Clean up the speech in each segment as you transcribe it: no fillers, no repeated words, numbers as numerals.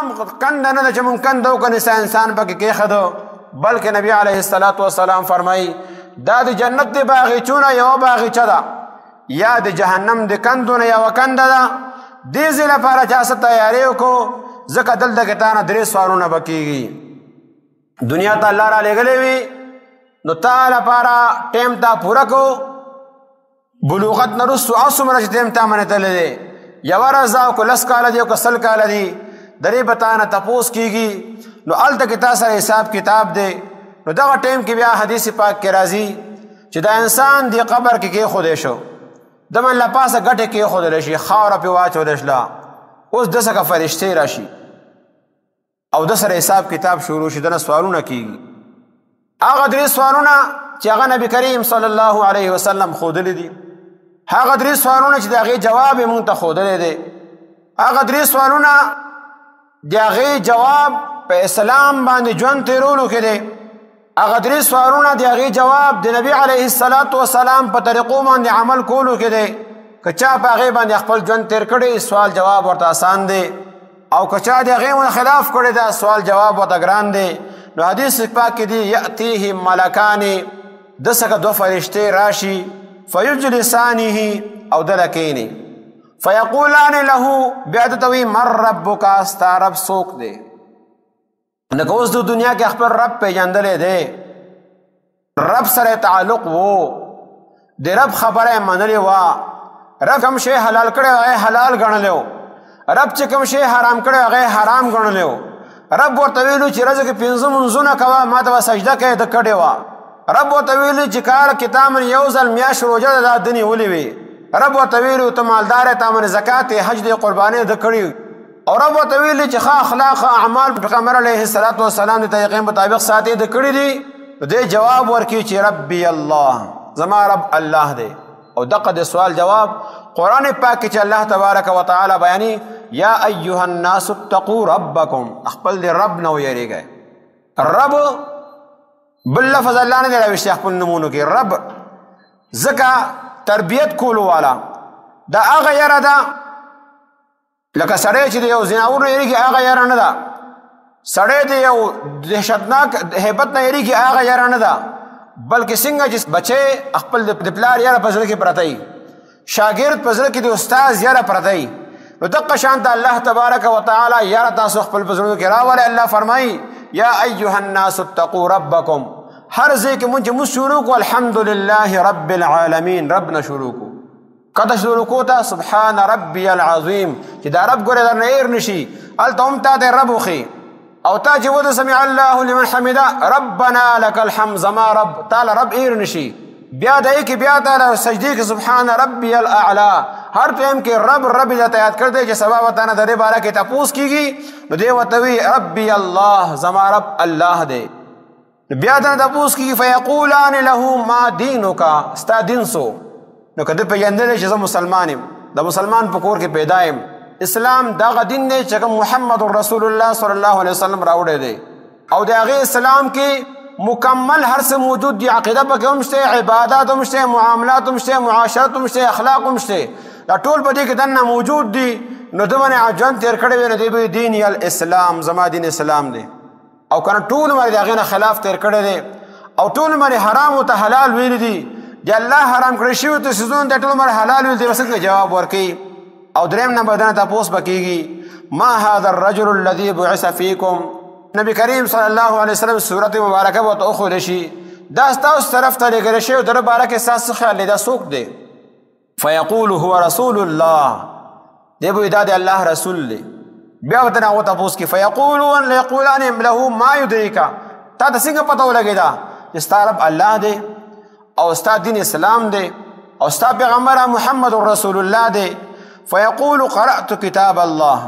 عام کنده نه ده چې مونږ کنده وکړو نسا انسان پکې کېښودو، بلکې نبی علیه الصلاة والسلام فرمایي دا د جنت د باغچونه یوه باغچه ده، یا د جهنم د کندونه یوه کنده ده. دې ځای لپاره چا څه تیاری وکړو، ځکه دلته کې تا نه 3 سوالونه به کېږي. دنیا ته الله را لېږلی وي نو تا لپاره ټیم تا پوره کو، بلوغت نه وروستو څومره چې ټیم تا منتلی دی، یوه ورځ او که 10 کاله دي او که 100 کاله دي، د دې به تا نه تپوس کېږي. نو هلته کې تا سره حساب کتاب دی. نو دغه ټیم کې بیا حدیث پاک کې راځي چې دا انسان دی قبر کې کېښودی شو، د من له پاسه ګټې کېښودلی شي، خاوره پرې واچولی شله، اوس ده څخه فرشتې راشي او د سره حساب کتاب شروع شي، دنه سوالونه کېږي. هغه 3 سوالونه چې هغه نبی کریم صلی الله علیه وسلم ښودلی دي، هغه 3 سوالونه چې د هغې جواب یې مونږ ته ښودلی دی، هغه 3 سوالونه د هغې جواب په اسلام باندې ژوند تېرولو کې دی. هغه 3 سوالونه د هغې جواب د نبی علیه الصلاة والسلام په طریقو باندې عمل کولو کې دی. که چا په هغې باندې خپل ژوند تېر کړی، سوال جواب ورته آسان دی، او که چا د هغې خلاف کړی دا سوال جواب ورته ګران دی. نو حدیث پاک کې دی یأتیه ملکانې، ده څخه 2 فرشتې راشي، فیجلسانه او دله کښېني، فیقولان له، بیا ده ته وایي من ربک، ستا رب څوک دی. لکه اوس د دنیا کې خپل رب پیژندلی دی، رب سره تعلق وو، د رب خبره یې منلې وه، رب کوم شی حلال کړی هغه حلال ګڼلی و، رب چې کوم شی حرام کړی هغه حرام ګڼلی و. رب ورته ویلو چې ورځې کې 5 منځونه کوه، ما ته به سجده کوې، ده کړې وه. رب ورته ویلو چې کال کې تا من 1 ځل میاشت روژه ده، دا ده نیولې وي. رب ورته ویلو ته مالدار یې، تا من زکات یې، حج دې، قربانۍ ده کړي. او رب ورته ویلي چې ښه اخلاق، ښه اعمال پیغمبر علیه الصلاة والسلام د طریقې مطابق ساتي، ده کړي دي. نو دې جواب ورکړي چې ربي الله، زما رب الله دی. او دغه د سوال جواب قرآن پاک کې چې الله تبارک وتعالی بیاني یا ایها الناس اتقوا ربکم، خپل د رب نه ویریږئ. رب بل لفظ الله نه دی راویستی خپل نومونو کې، رب ځکه تربیت کولو والا دا هغه یره ده لکه سړی چې د یو زناور نه یریږي، هغه یره نه ده. سړی د یو دهشتناک هیبت نه یریږي، هغه یره نه ده. بلکې څنګه چې بچی خپل د پلار یره په زړه کې پرته وي، شاګرد په زړه کې د استاذ یره پرته وي، نو دغه شان ته الله تبارک وتعالی یره تاسو خپل په زړونو کې راولئ. الله فرمایي یا ایها الناس اتقوا ربکم، هر ځای کې مونږ شروع کړو الحمدلله رب العالمین، رب نه شروع کړو. کله شروع کړو ته سبحان ربی العظیم، چې دا رب ګوره درنه هېر نه شي، هلته هم تا ته رب وښي. او تا چې ودې سمع الله لمن حمده، ربنا لك الحمد، زما رب، تعالی رب هېر نه شي. بیا دای کې بیا تعالی سجدې کې سبحان ربی الاعلی، هر ټایم کې رب رب ذات یاد کړ دی چې سبا وته نه د دې باره کې تپوس کېږي، نو دی ورته وي ربي الله، زما رب الله دی. بیا ته تپوس کېږي فیقولان له ما دینک، ستا دین څو؟ نو که ده پېژندلی چې زه مسلمان یم، د مسلمان په کور کې پیدا یم، اسلام دغه دین دی چې کوم محمد رسول الله صلی الله علیه وسلم راوړی دی، او د هغې اسلام کې مکمل هر څه موجود دي، عقیده پکې هم شته، عبادات هم شته، معاملات هم شته، معاشرت هم شته، اخلاق هم شته، دا ټول په دې کې دننه موجود دي. نو ده باندې ژوند تېر کړی وي، نو دی به دین الاسلام، زما دین اسلام دی. او که نه ټول عمر د هغې نه خلاف تېر کړی دی، او ټول عمر حرامو ته حلال ویلي دي، د الله حرام کړی شوي ته څیزونو ته ټول عمر حلال ویل، دی به څنګه جواب ورکوي؟ او درېیم نمبر دنه تپوس به کېږي ما هذا الرجل الذي بعث فيكم، نبی کریم صلی الله علیه وسلم صورت مبارکه ورته وښودلی شي، دا ستاسو طرف ته لېږلی شوی، د ده باره کې ستاسو څه خیال دی، دا څوک دی؟ فیقول هو رسول الله، دی به وایي دا د الله رسول دی. بیا ورته نه هغو تپوس کړي فیقولون لیقولان له ما یدریکه، تا ته څنګه پته ولګېده چې ستا رب الله دی، او ستا دین اسلام دی، او ستا پیغمبر محمد رسول الله دی؟ فیقول قرأت کتاب الله،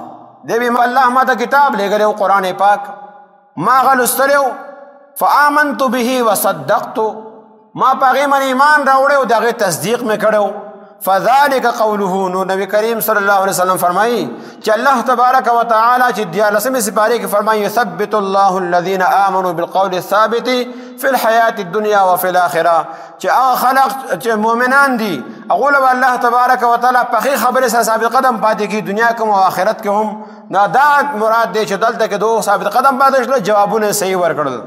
دی به الله ما ته کتاب لېږلی و، قرآن پاک ما هغه لوستلی و، فآمنت به وصدقت، ما په هغې باندې ایمان راوړی و، د هغې تصدیق مې کړی و. فذلك قوله. نو نبی کریم صلی الله علیه وسلم فرمایي چې الله تبارک وتعالى چې دیالسمه سپاره کې فرمایي يثبت الله الذين آمنوا بالقول الثابت في الحياة الدنيا وفي الآخرة. چې هغه خلق چې مؤمنان دي هغه له الله تبارک وتعالى په خبره سره ثابت قدم پاتې کی دنیا کې او آخرت کې هم. نه دا مراد دی چې دلته کې دوه ثابت قدم پاتې شول جوابونه صحیح ورکړل.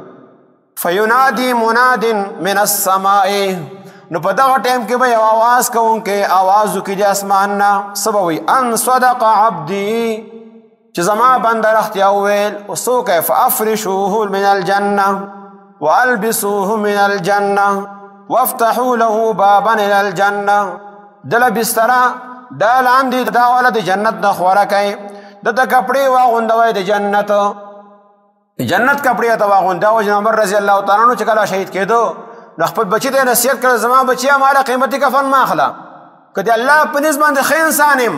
فینادی مناد من السماء. نو په دغه ټیم کې به یو आवाज کوونکی आवाज وکړي د اسمان نه سبوي ان صدق عبدي چې زما بنده رښتیا وویل. وسو کیف افرشوه من الجنه والبسوه من الجنه وافتحوا له بابا الى الجنه. دل بستر دا لاندې دا ولد جنت نه خوره کوي دته کپڑے واغوندوي د جنت کپڑے ته واغونداو. جناب رضی الله تعالی عنہ چې کله شهید کېدو نو خپل بچی ته نصیحت کړ زما بچیا مالا قیمتي کفن ما اخلا کدی الله په نسبت باندې خیر انسانم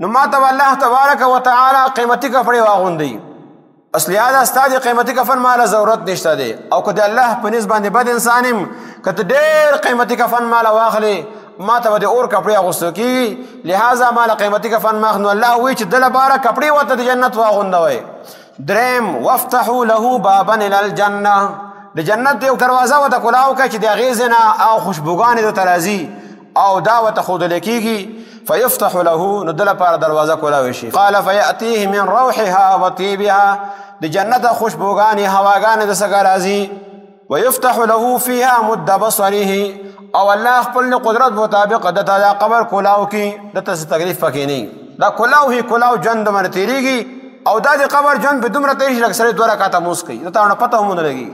نو ما ته الله تبارک وتعالى قیمتي کپڑے واغوندي. اصلي هذا استاد قیمتي کفن مالا ضرورت نشته دی او کدی الله په نسبت باندې بد انسانم کته ډېر قیمتي کفن مالا واخلي ما ته د اور کپڑے اغوستو کی لہذا مالا قیمتي کفن ماخنو الله وی چې دل بارا کپڑے وته د جنت واغوندوي. دریم وافتحوا له بابا الى الجنه. د جنت یو دروازه وته کلاو کې چې د غیزنا او خوشبوګان د ترازی او دا وته خود لکېږي فيفتح له ندل پر دروازه کولاوي شي. قال فياتيه من روحها وطيبها. د جنت خوشبوګان هواګان د سګرازي ويفتح له فيها مد بصره. او الله خپل قدرت مطابق د تا قبر کولاو کې د تاسو تکلیف پکې نه دا کولاو هی کولاو جند من تیریږي او دا د قبر جند په دومره تیش لګ سره دوه رکعاته موس کوي دا نه پته هم نه لګي.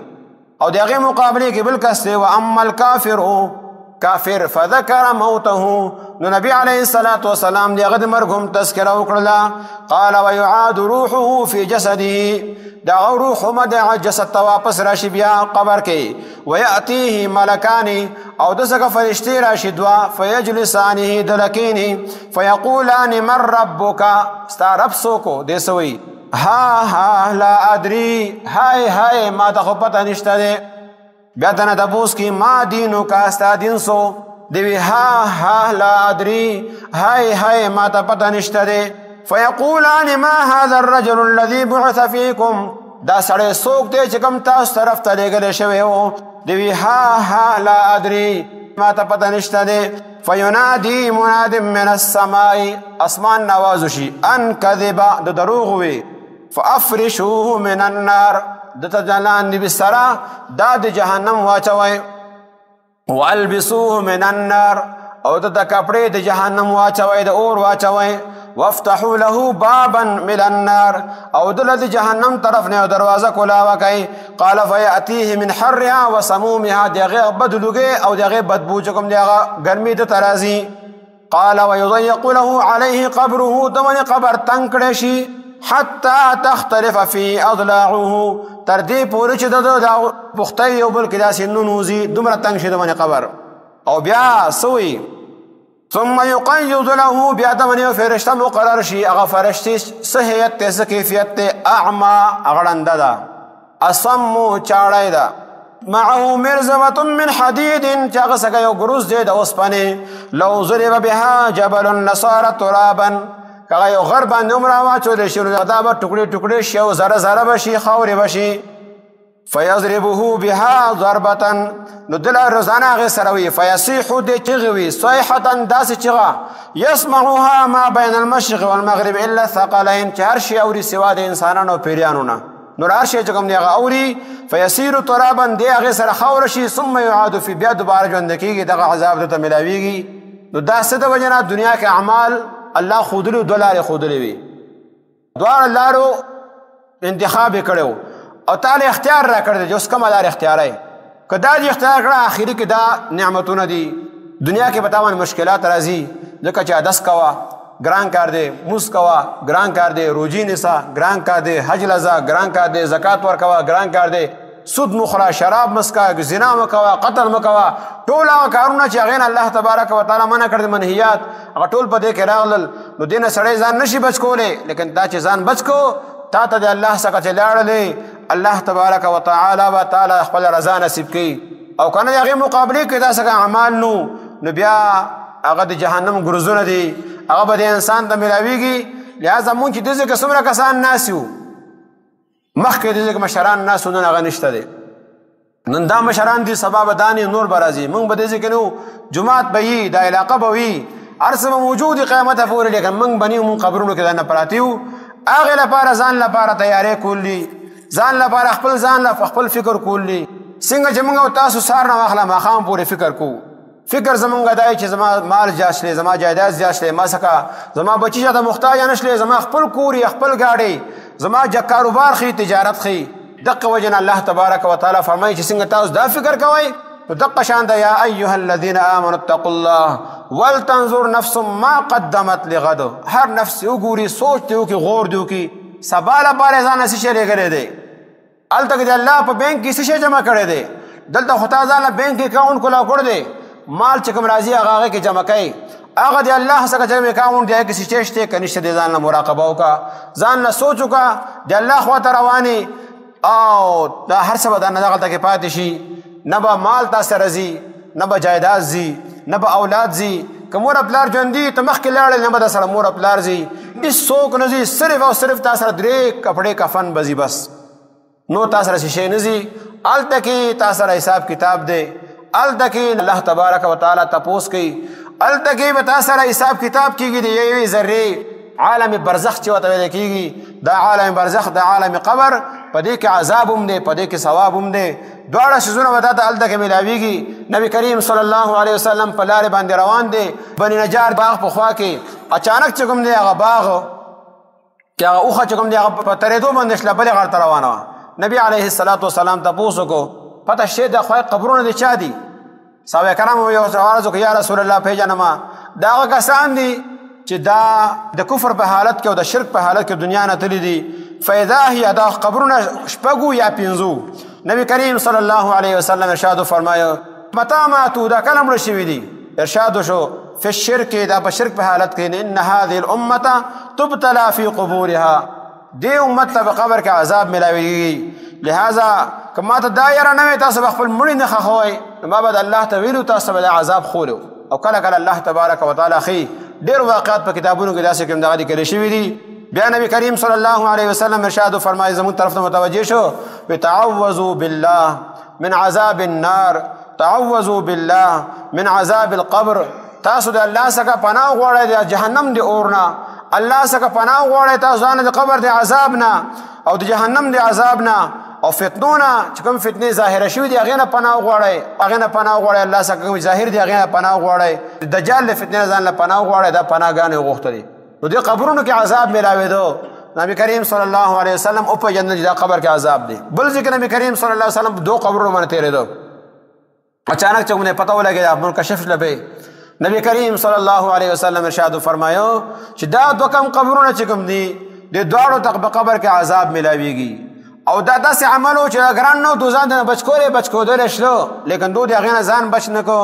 او دغه مقابله کې بل کس و اما الکافر کافر فذكر موته. نو نبی علیه الصلاۃ والسلام دغه د مرګ هم تذکره وکړه. قال ويعاد روحه في جسده. دا روح مد جسد ته واپس راشي بیا قبر کې وياتيه ملکان او دغه فرشتي راشي دوا فيجلسانه دلکین فيقولان من ربك. ستا رب سوکو دیسوي ها لا ادري هاي ما ته پته نشته دی. بیا دنه د بوس کی ما دینو کا استا دین سو دی ها لا ادري هاي ما ته پته نشته دی. فيقولان ما هذا الرجل الذي بعث فيكم. دا سړی څوک دی چې کوم تاسو طرف ته لېږلی شوی و دی ها لا ادري ما ته پته نشته دی. فينادي مناد من السماء. اسمان نواز شي ان كذب د دروغ وي فافرشوه من النار. دته جلان دی بسرا دا د جهنم واچوي والبسوه من النار. او دته کپڑے د جهنم واچوي د اور واچوي. وافتحوا له بابا من النار. او دل د جهنم طرف نه دروازه کولاوه کوي. قال فياتيه من حرها وسمومها. دغه بدلوګي او دغه بدبو چکم دغه ګرمي د ترازی. قال ويضيق له عليه قبره. دمن قبر تنکړ شي حتى تختلف في اضلاعه. تر دې پورې چې د پختې یو بل کې داسې نونوزي دومره تنګ شي دمن قبر. او بیا سوی ثم يقيض له. بیا دمن فرشته مقرر شي. هغه فرشتي صحیت ته کیفیت اعمى اغړنده ده اصم چاړای ده معه مرزبه من حديد. چاغه سګه یو ګروز دی د اوسپنه. لو ضرب بها جبل لصار ترابا. کله یو غر باندې عمره واچول شي دا به ټوکړي ټوکړي شي او زره بشي خاورې بشي. فيضربه بها ضربه. نو دل روزانه غي سروي فيصيح د چغوي صيحه داس چغا يسمعها ما بين المشرق والمغرب الا الثقلين. چهر شي اوري سوا د انسانانو پیرانو نه نور هر شي کوم دی اوري فيصير ترابا دی غي سره خاور شي ثم يعاد في بیا دوباره ژوند کیږي دغه عذاب ته ملاويږي. نو دا ست وجنا دنیا کې اعمال الله خودلو دولار خودلې وي دوار لارو انتخاب کړو او تعالی اختیار را کړی جو کوم لار اختیارای کدا دې اختیار کړه اخیری کې دا نعمتونه دي. دنیا کې بتاون مشکلات راځي ځکه چې ادس کوا ګران کار دی موس کوا ګران کار دی روزي نسا ګران کار دی حج لزا ګران کار دی زکات ور کوا ګران کار دی سود مخرا شراب مسکا زنا مکوا قتل مکوا ټول هغه کارونه چې هغه الله تبارک وتعالى منع کړی منهیات هغه ټول په دې کې راغلل. نو دینه سړی ځان نشي بچ کولای لیکن دا چې ځان بچ کو تا ته الله څخه چلاړلې الله تبارک وتعالى خپل رضا نصیب کړي او کنه هغه مقابله کې دا څنګه اعمال نو بیا هغه د جهنم ګرځونه دي هغه به د انسان ته ملاویږي لہذا مونږ چې دې ځای کې څومره کسان ناست یو مخکې دې ځای کې مشران ناست نن هغه نشته دی نن دا مشران دي سبا به دانې نور به راځي مونږ به دې ځای کې نو جومات به وي دا علاقه به وي هر څه به موجود قیامته پورې لیکن مونږ به نه مونږ قبرونو کې دننه پراته یو هغې لپاره ځان لپاره تیاری کول دي ځان لپاره خپل ځان لپاره خپل فکر کول دي څنګه چې مونږ او تاسو سهار نه واخله ماښام پورې فکر کوو فکر زمونږ دا چې زما مال زیات شلی زما جایداد زیات شلی ما څخه زما بچي چاته محتاج نه شلی زما خپل کور خپل ګاډی زما کاروبار ښي تجارت ښي دقه وجه نه الله تبارک وتعالی فرمایي چې څنګه تاسو دا فکر کوئ نو دقه شان ده یا ایها الذین آمنوا اتقوا الله ولتنظر نفس ما قدمت لغد هر نفس وګوري سوچ دی وکړي غور دی وکړي سبا لپاره ځان څه شی لګړی دی هلته کې د الله په بینک کې څه شی جمع کړی دی دلته خو تا ځان له بینک اکاونټ کولا کړی دی مال چې کوم راځي هغه کې جمع کوي هغه د الله څخه چې اکاونټ دی هغې کې څه شی شته که نشته دی ځان له مراقبه وکړه ځان له سوچ وکړه د الله خواته روانې او دا هر څه به درنه دغلته کې پاتې شي نه به مال تا سره ځي نه به جایداد ځي نه به اولاد ځي که مور پلار ژوندي ته مخکې لاړې نه به در سره مور پلار ځي هېڅوک نه ځي صرف او صرف تا سره 3 کپړې کفن به ځي بس نو تا سره څه شی نه ځي هلته کې تا سره حساب کتاب دی هلته کې الله تبارک وتعالی تپوس کوي هلته کې به تا سره حساب کتاب کېږي د یوې ذرې عالم برزخ چې ورته ویل کېږي دا عالم برزخ د عالم قبر په دې کې عذاب هم دی په دې کې ثواب هم دی دواړه څیزونه به تا ته هلته کې میلاویږي نبي کریم صلی الله علیه وسلم په لارې باندې روان دی بني نجار باغ په خوا کې اچانک چې کوم دی هغه باغ چې هغه اوښه چې کوم دی هغه په ترېدو باندې شله بلې غاړې ته روانه وه نبي علیه الصلاة والسلام تپوس وکړو پته شته د خدای قبرونه د چا دي صحابه کرامو یو عرض وکړو یا رسول الله پیژنما دا هغه کسان دي چې دا د کفر په حالت کې او د شرک په حالت کې دنیا نه تللي دي فاذا هي دا قبرونه شپږو یا پنځو نبی کریم صلی الله علیه وسلم ارشاد فرمایو متى ماتوا دا کله مړه شوي دي ارشاد شو فی الشرک دا په شرک په حالت کې ان هذه الامه تبتلى في قبورها دې امت ته په قبر کې عذاب ملاویږي لہذا که ما ته دا یاره نه وي تاسو به خپل مړي نه ښخوئ نو ما به د الله ته ویلو تاسو به د عذاب خولو او کله کله الله تبارک وتعالی ښي ډېر واقعات په کتابونو کې داسې کوم دغه لیکلی شوي دي بیا نبی کریم صلی الله علیه وسلم ارشاد فرمایي زموږ طرف ته متوجه شو تعوذوا بالله من عذاب النار تعوذوا بالله من عذاب القبر تاسو د الله څخه پناه غواړئ د جهنم د اور نه الله څخه پناه غواړئ تاسو ځان د قبر د عذاب نه او د جهنم د عذاب نه او فتنو نه چې کوم فتنې ظاهره شوي دي هغې نه پناه غواړئ هغې نه پناه غواړئ الله څخه کوم ظاهر دي هغې نه پناه غواړئ د دجال له فتنې نه ځان له پناه غواړئ دا پناهګانې غوښتلې نو دې قبرونو کې عذاب میلاوېدو نبی کریم صلی الله علیه وسلم وپېژندل چې دا قبر کې عذاب دی بل ځای کې نبی کریم صلی الله علیه وسلم 2 قبرونو باندې تېرېدو اچانک چې موږ پته ولګېده منکشف لبې نبی کریم صلی الله علیه وسلم ارشاد فرمایو چې دا 2 کم قبرونه چې کوم دي د دواړو ته په قبر کې عذاب میلاویږي او دا داسې عمل و چې ګران نه و تو ځان ته بچ کودلی شلو لیکن دو د هغې نه ځان بچ نه کو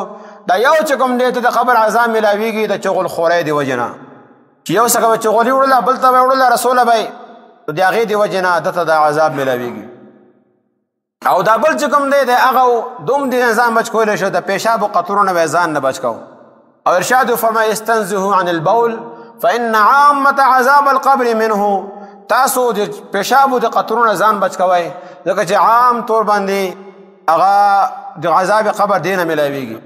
دا یو چې کوم دی ته د قبر عذاب میلاویږي د چغل خورۍ د وجې نه چې یو څخه به چغلي وړله بل ته به یې وړله رسوله به نو د هغې د وجې نه ده ته د عذاب میلاویږي او دا بل چې کوم دی د هغه دوم د ځان بچ کولی شو د پیشاب و قطرونه به یې ځان نه بچ کو او ارشاد فرمایي استنزهوا عن البول فإن عامة عذاب القبر منه تاسو د پیشابو د قطرونه ځان بچ کوئ ځکه چې عام طور باندې هغه د عذاب قبر دی نه میلاویږي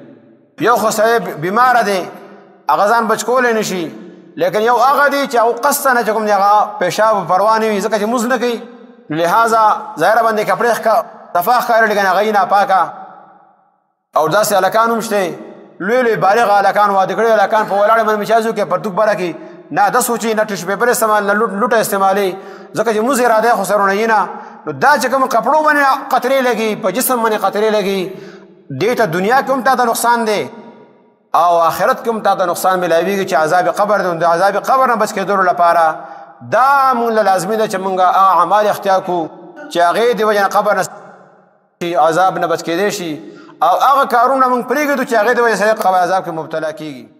یو خو سړی بیماره دی هغه ځان بچ کولی نه شي لیکن یو هغه دی چې هغه قصده نه چې کوم دی هغه پیشاب پروا نه وي ځکه چې مونځ نه کوي لہذا ظاهره باندې کپړې صفا ښکاري لیکن هغه یې ناپاکه او داسې هلکان هم شته لوی لوی بالغ هلکان واده کړي هلکان په ولاړې باندې مچازو کې پرتوک بره کې نه ده سوچي نه ټیشو پیپر استعمال نه لوټه استعمالي ځکه چې مونځ اراده خو سرونه یې نه نو دا چې کوم کپړو باندې قطرې لګي په جسم باندې قطرې لګي دې ته دنیا کې هم تا ته نقصان دی او آخرت کې هم تا ته نقصان میلاویږي چې عذاب قبر دی د عذاب قبر نه بچ کېدلو لپاره دا مونږ له لازمي ده چې مونږ هغه اعمال اختیار کړو چې هغې د وجې نه قبر نه عذاب نه بچ کېدی شي او هغه کارونه مونږ پرېږدو چې هغې د وجې سره قبر عذاب کې مبتلا کېږي